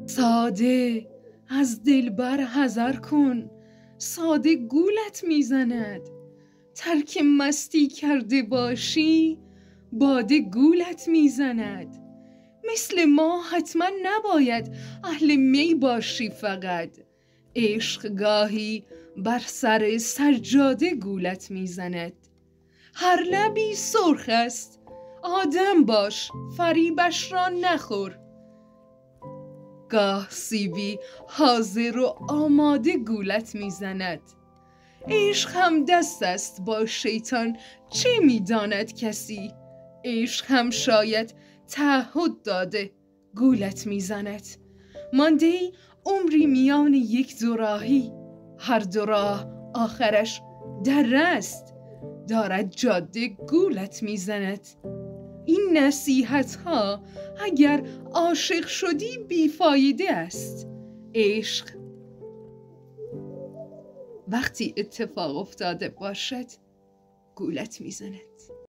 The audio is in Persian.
ساده از دلبر حذر کن، ساده گولت میزند. ترک مستی کرده باشی، باده گولت میزند. مثل ما حتما نباید اهل می باشی فقط، عشق گاهی بر سر سجاده گولت میزند. هر لبی سرخ است، آدم باش فریبش را نخور. گاه سیبی حاضر و آماده گولت میزند. عشق هم دست است با شیطان، چه میداند کسی؟ عشق هم شاید تعهد داده گولت میزند. مانده ای عمری میان یک دو راهی، هر دو راه آخرش دره است، دارد جاده گولت میزند. این نصیحت ها اگر عاشق شدی بیفایده است. عشق وقتی اتفاق افتاده باشد گولت میزند.